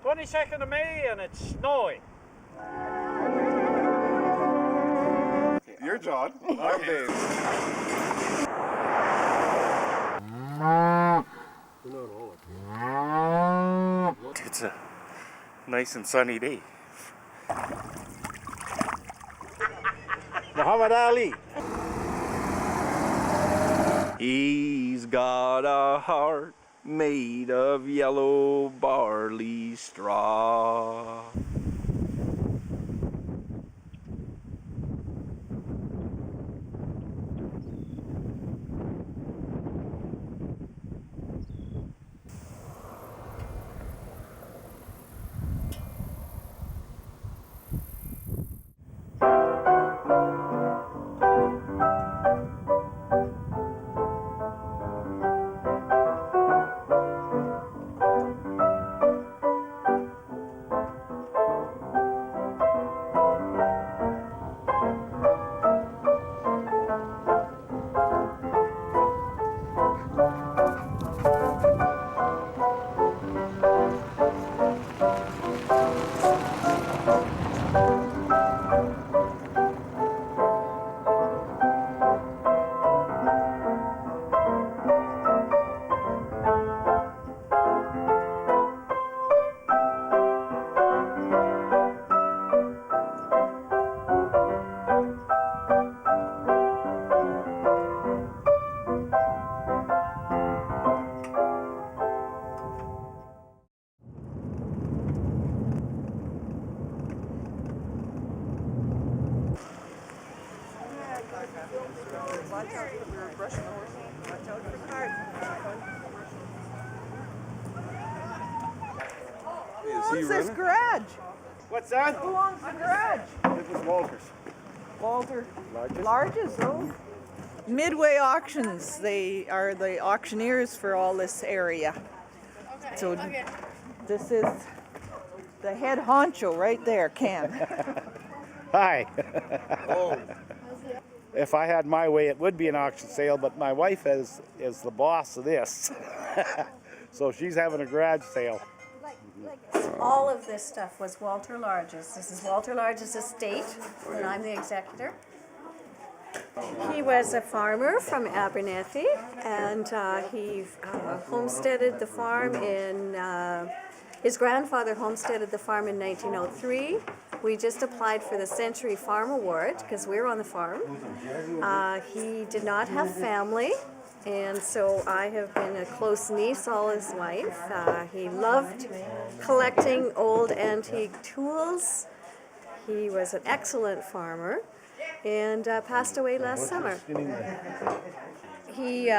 22nd of May and it's snowing. You're John. I'm Dave. It's a nice and sunny day. Muhammad Ali. He's got a heart made of yellow barley straw. What's this garage? What's that? Who owns the garage? It was Walter's. Walter. Largest, oh. Midway Auctions, they are the auctioneers for all this area. So this is the head honcho right there, Ken. Hi. If I had my way, it would be an auction sale, but my wife is the boss of this. So she's having a garage sale. All of this stuff was Walter Large's. This is Walter Large's estate, and I'm the executor. He was a farmer from Abernethy, and he homesteaded the farm in, his grandfather homesteaded the farm in 1903. We just applied for the Century Farm Award because we were on the farm. He did not have family, and so I have been a close niece all his life. He loved collecting old antique tools. He was an excellent farmer and passed away last summer. He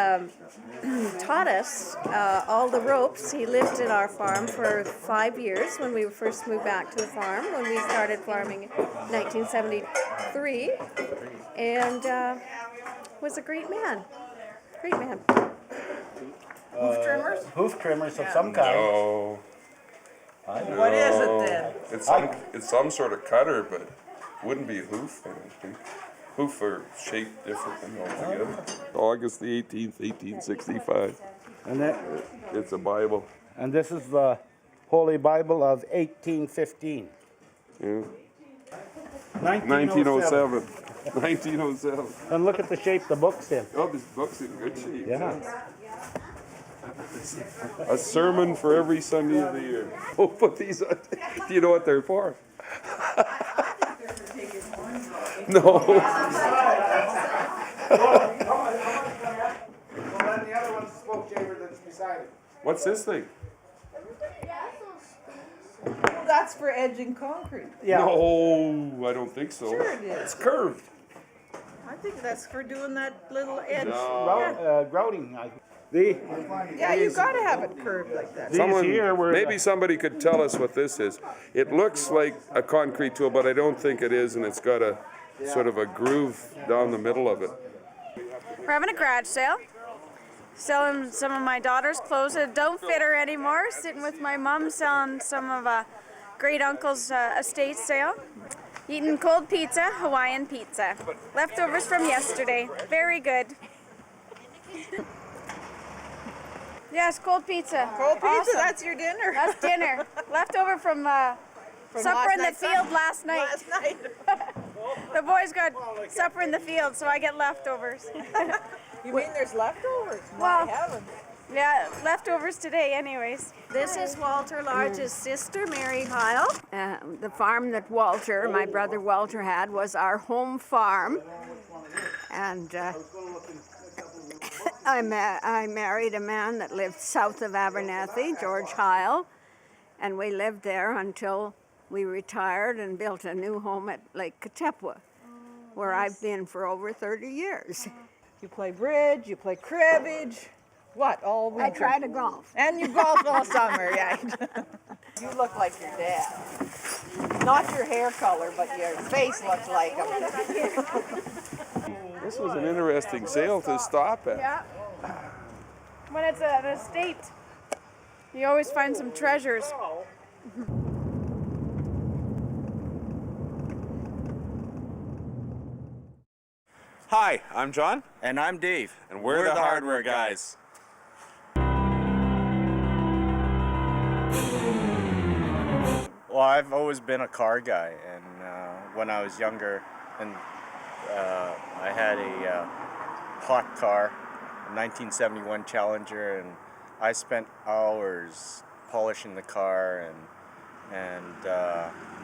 taught us all the ropes. He lived in our farm for 5 years when we first moved back to the farm, when we started farming in 1973, and was a great man. Great man. Hoof trimmers? Hoof trimmers of some kind. No, What is it then? it's some sort of cutter, but wouldn't be a hoof, I don't think. Hoof are shaped differently altogether. August the 18th, 1865. And that, It's a Bible. and this is the Holy Bible of 1815. Yeah. 1907. 1907. 1907. And look at the shape the book's in. Oh, this book's in good shape. Yeah. A sermon for every Sunday of the year. Oh, put these on. Do you know what they're for? No. Well, then the other one's the smoke chamber that's beside it. What's this thing? That's for edging concrete. Yeah. No, I don't think so. Sure it is. It's curved. I think that's for doing that little edge. Grouting. Yeah, you gotta have it curved like that. Maybe somebody could tell us what this is. It looks like a concrete tool, but I don't think it is, and it's got a sort of a groove down the middle of it. We're having a garage sale. Selling some of my daughter's clothes that don't fit her anymore. Sitting with my mom selling some of great uncle's estate sale. Eating cold pizza, Hawaiian pizza. Leftovers from yesterday. Very good. Yes, cold pizza. Cold pizza, Awesome. that's your dinner. That's dinner. Leftover from supper last in the night's field last night. Last night. The boys got supper in the field, so I get leftovers. You mean there's leftovers? Well- My heavens. Yeah, leftovers today anyways. This is Walter Large's sister, Mary Heil. The farm that Walter, my brother Walter, had was our home farm. And I married a man that lived south of Abernathy, George Heil. And we lived there until we retired and built a new home at Lake Katepwa, where I've been for over 30 years. You play bridge, you play cribbage. What, all winter? I try to golf. And you golf all summer, yeah. You look like your dad. Not your hair color, but your face looks like him. This was an interesting sale to stop at. Yeah. When it's an estate, you always find some treasures. Hi, I'm John. And I'm Dave. And we're the hardware guys. Well, I've always been a car guy, and when I was younger, and I had a hot car, a 1971 Challenger, and I spent hours polishing the car and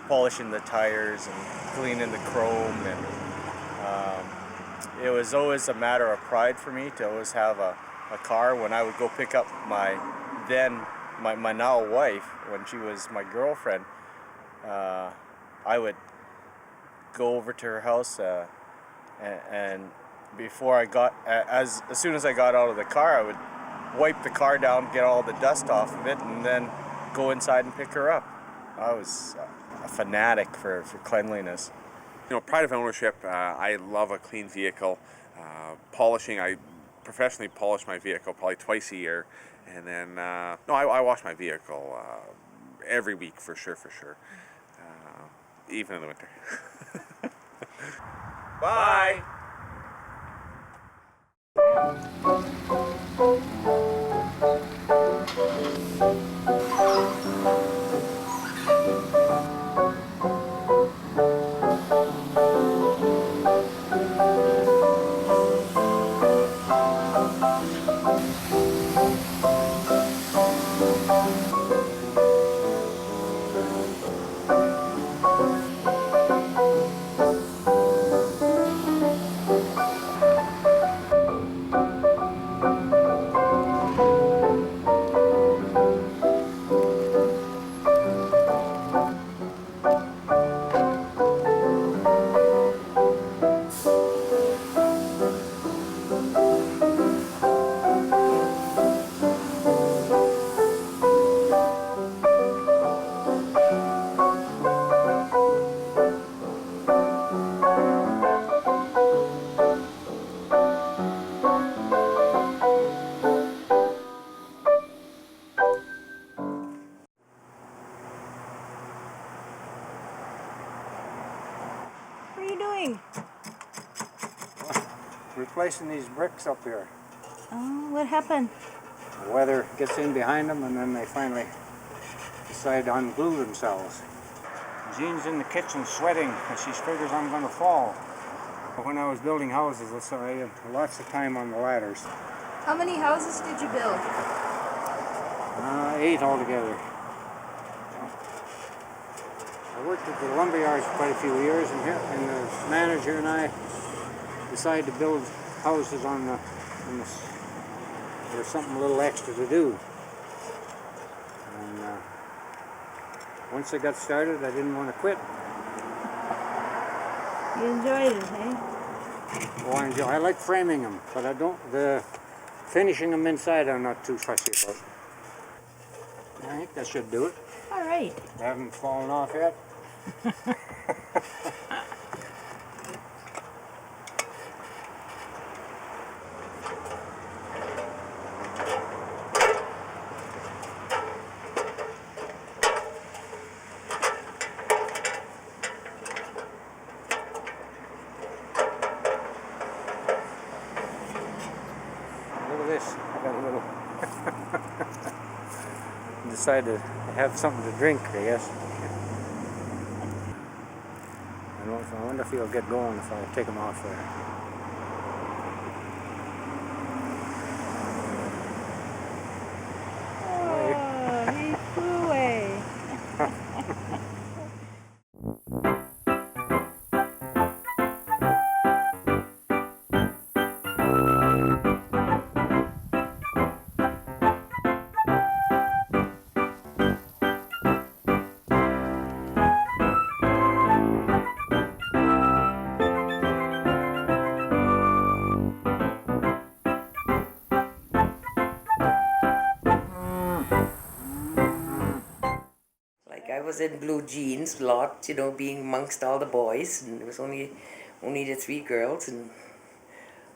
polishing the tires and cleaning the chrome, and it was always a matter of pride for me to always have a car. When I would go pick up my now wife, when she was my girlfriend, I would go over to her house and before I got, as soon as I got out of the car, I would wipe the car down, get all the dust off of it, and then go inside and pick her up. I was a fanatic for cleanliness. You know, pride of ownership. I love a clean vehicle. Polishing. I professionally polish my vehicle probably twice a year, and then I wash my vehicle every week for sure. Even in the winter. Bye. What are you doing? Replacing these bricks up here. Oh, what happened? The weather gets in behind them and then they finally decide to unglue themselves. Jean's in the kitchen sweating because she figures I'm going to fall. But when I was building houses, I had lots of time on the ladders. How many houses did you build? 8 altogether. I worked at the lumber yards for quite a few years, and the manager and I decided to build houses on the there's something a little extra to do. And once I got started, I didn't want to quit. You enjoyed it, eh? Oh, I like framing them, but I don't. The finishing them inside, I'm not too fussy about. I think that should do it. All right. They haven't fallen off yet. Look at this. I got a little Decide to have something to drink, I guess. I wonder if he'll get going if I take him off there. Oh, he flew away. Like I was in blue jeans a lot, you know, being amongst all the boys, and there was only the 3 girls, and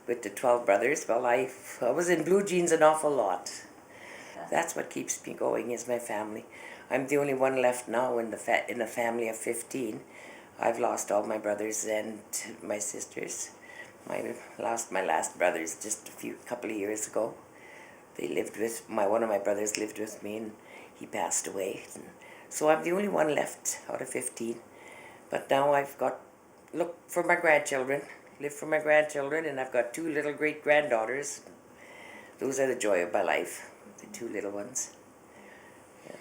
with the 12 brothers. Well, I was in blue jeans an awful lot. That's what keeps me going, is my family. I'm the only one left now in a family of 15. I've lost all my brothers and my sisters. Lost my last brothers just couple of years ago. They lived with one of my brothers lived with me, and he passed away. And so I'm the only one left out of 15. But now I've got look for my grandchildren, live for my grandchildren, and I've got 2 little great granddaughters. Those are the joy of my life, the 2 little ones. Yeah.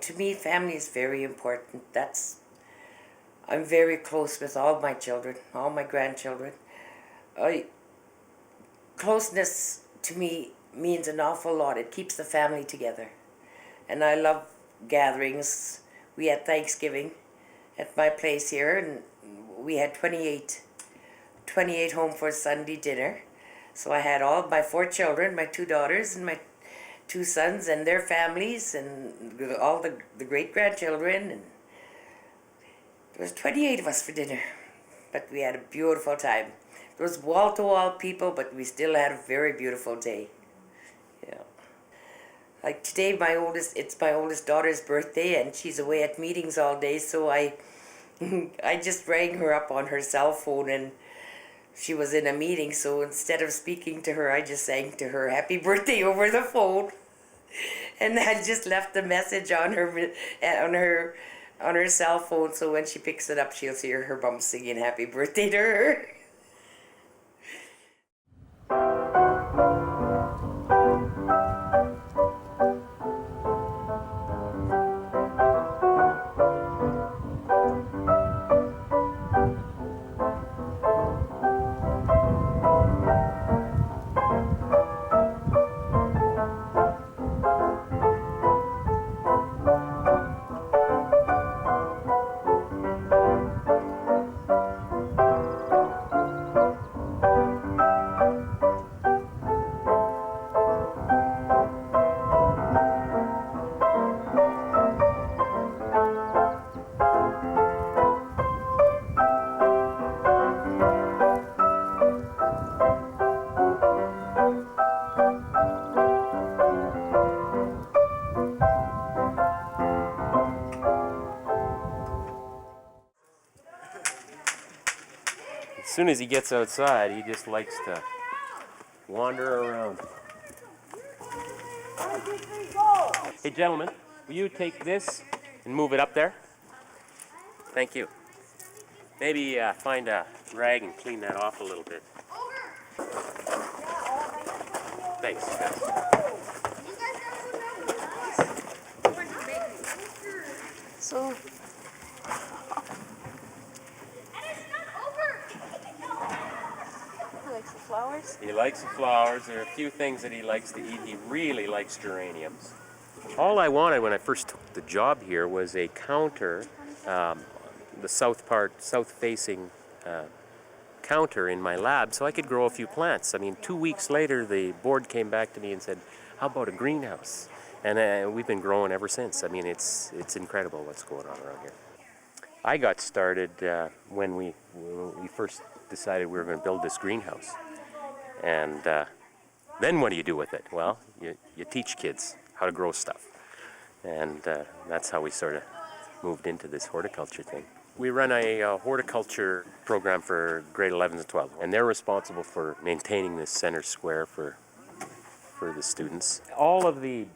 To me, family is very important. I'm very close with all my children, all my grandchildren. Closeness to me means an awful lot. It keeps the family together. And I love gatherings. We had Thanksgiving at my place here, and we had 28 home for Sunday dinner. So I had all my 4 children, my 2 daughters and my 2 sons and their families, and all the great-grandchildren. And there was 28 of us for dinner, but we had a beautiful time. There was wall-to-wall people, but we still had a very beautiful day. Yeah. Like today, it's my oldest daughter's birthday, and she's away at meetings all day, so I just rang her up on her cell phone, and she was in a meeting, so instead of speaking to her, I just sang to her happy birthday over the phone. And I just left a message on her cell phone, so when she picks it up, she'll hear her mom singing happy birthday to her. As soon as he gets outside, he just likes to wander around. Hey, gentlemen, will you take this and move it up there? Thank you. Maybe find a rag and clean that off a little bit. Thanks, guys. So, he likes the flowers. He likes the flowers. There are a few things that he likes to eat. He really likes geraniums. All I wanted when I first took the job here was a counter, the south-facing counter in my lab, so I could grow a few plants. I mean, 2 weeks later, the board came back to me and said, "How about a greenhouse?" And we've been growing ever since. I mean, it's incredible what's going on around here. I got started when we first decided we were going to build this greenhouse. And then what do you do with it? Well, you teach kids how to grow stuff. And that's how we sort of moved into this horticulture thing. We run a horticulture program for grade 11s and 12, and they're responsible for maintaining this center square for for the students. All of the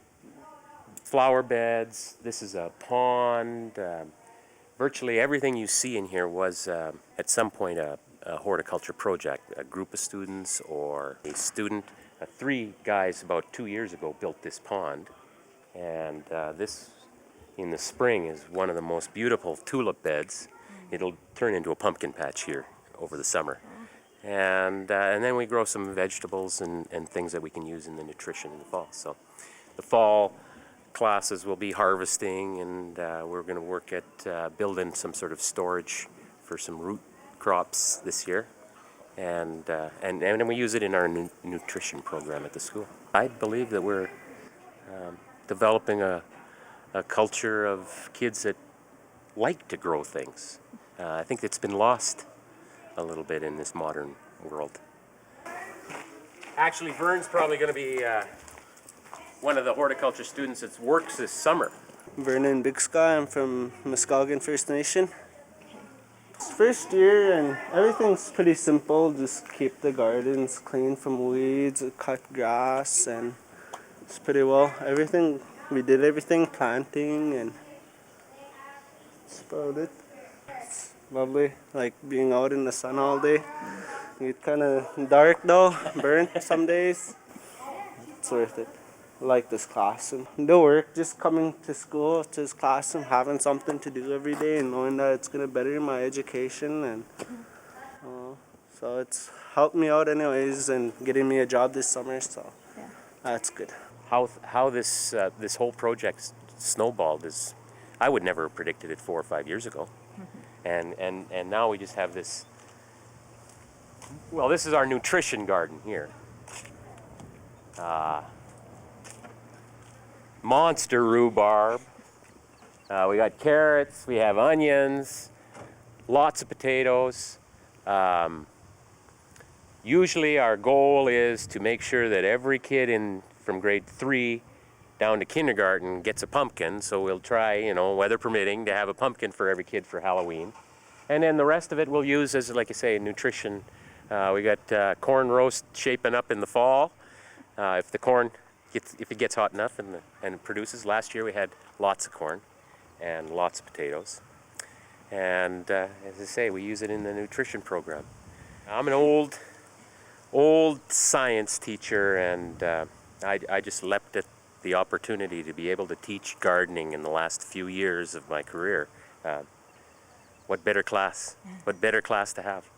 flower beds, this is a pond, virtually everything you see in here was at some point a horticulture project. A group of students or a student. 3 guys about 2 years ago built this pond, and this in the spring is one of the most beautiful tulip beds. It'll turn into a pumpkin patch here over the summer. And then we grow some vegetables and things that we can use in the nutrition in the fall. So the fall classes will be harvesting, and we're going to work at building some sort of storage for some root crops this year. And then we use it in our nutrition program at the school. I believe that we're developing a culture of kids that like to grow things. I think it's been lost a little bit in this modern world. Actually, Vern's probably going to be one of the horticulture students that works this summer. Vernon Big Sky, I'm from Muskogum First Nation. It's first year and everything's pretty simple. Just keep the gardens clean from weeds, cut grass, and it's pretty well. We did everything, planting, and that's about it. It's lovely, like being out in the sun all day. It's kind of dark though, burnt some days. It's worth it. I like this classroom. The work, just coming to school, to this classroom, having something to do every day and knowing that it's going to better my education. And so it's helped me out anyways and getting me a job this summer, so that's good. How this whole project snowballed is, I would never have predicted it 4 or 5 years ago. And now we just have this, well, this is our nutrition garden here. Monster rhubarb. We got carrots, we have onions, lots of potatoes. Usually our goal is to make sure that every kid from grade 3 down to kindergarten gets a pumpkin, so we'll try, weather permitting, to have a pumpkin for every kid for Halloween. And then the rest of it we'll use as, like I say, nutrition. We got corn roast shaping up in the fall. If it gets hot enough and it produces. Last year we had lots of corn and lots of potatoes. And as I say, we use it in the nutrition program. I'm an old science teacher, and I just leapt at the opportunity to be able to teach gardening in the last few years of my career. What better class? What better class to have?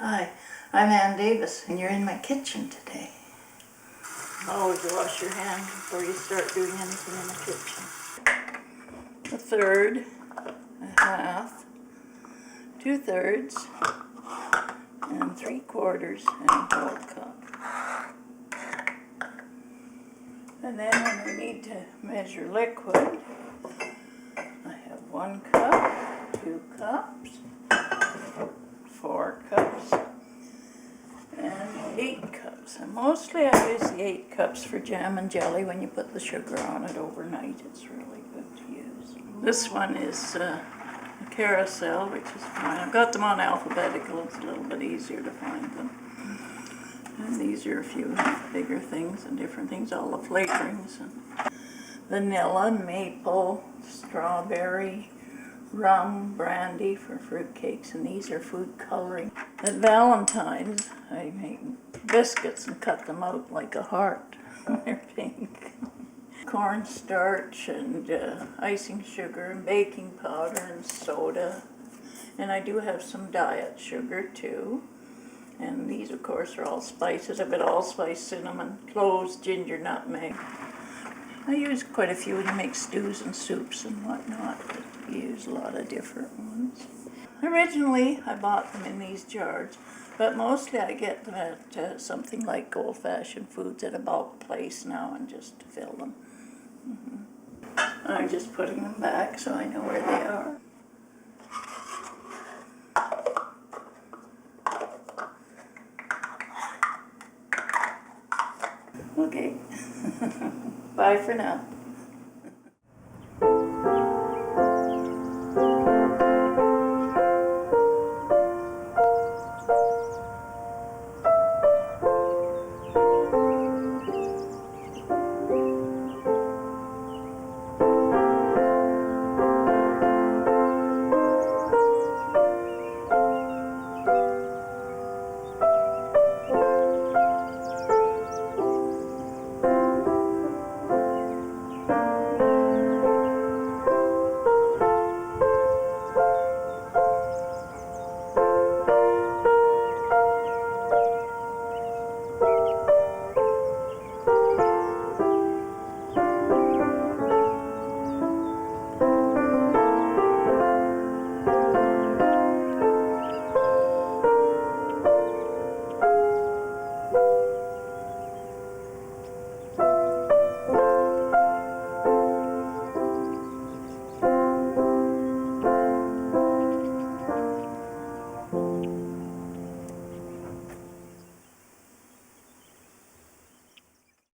Hi, I'm Ann Davis, and you're in my kitchen today. Always wash your hands before you start doing anything in the kitchen. A third, a half, 2/3, and 3/4, and a whole cup. And then when we need to measure liquid, I have 1 cup, 2 cups, 4 cups, and 8 cups. And mostly I use the 8 cups for jam and jelly when you put the sugar on it overnight. It's really good to use. This one is a carousel, which is fine. I've got them on alphabetical. It's a little bit easier to find them. And these are a few bigger things and different things, all the flavorings. And vanilla, maple, strawberry, rum, brandy for fruit cakes, and these are food coloring. At Valentine's, I make biscuits and cut them out like a heart. They're pink. Cornstarch and icing sugar and baking powder and soda. And I do have some diet sugar too. And these, of course, are all spices. I've got allspice, cinnamon, cloves, ginger, nutmeg. I use quite a few when you make stews and soups and whatnot, but you use a lot of different ones. Originally, I bought them in these jars, but mostly I get them at something like Old Fashioned Foods at a bulk place now and just fill them. I'm just putting them back so I know where they are. Okay. Bye for now.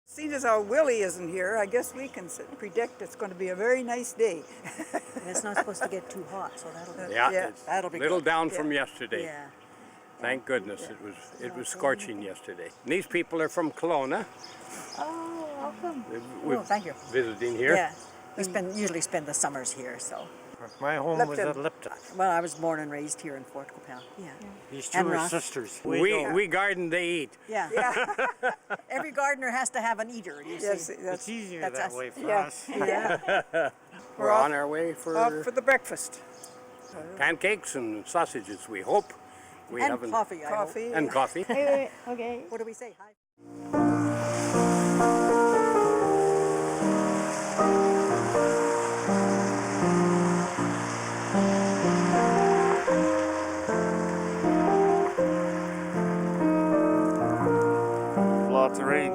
Seeing as how Willie isn't here, I guess we can predict it's going to be a very nice day. And it's not supposed to get too hot, so that'll be that'll be little good. down from yesterday. Yeah. Thank goodness it was scorching yesterday. And these people are from Kelowna. Oh, welcome. We're thank you. visiting here. Yeah, we usually spend the summers here, so. My home was at Lipton. Well, I was born and raised here in Fort Coupel. Yeah. These two are sisters. We garden, they eat. Yeah. Every gardener has to have an eater, you see. It's easier that's that us. way for Yeah. us. Yeah. We're on our way Off for the breakfast. pancakes and sausages, we hope. We And haven't- coffee, I hope. Coffee. And coffee. Okay. What do we say? Hi. Lots of rain.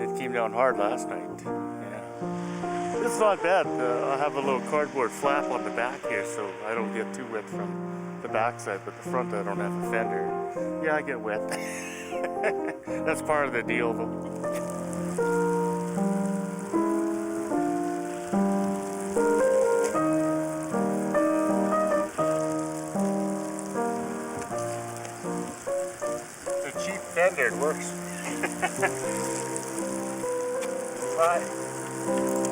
It came down hard last night. Yeah. It's not bad. I have a little cardboard flap on the back here so I don't get too wet from the backside, but the front I don't have a fender. Yeah, I get wet. That's part of the deal though. It's a cheap fender, it works. Bye.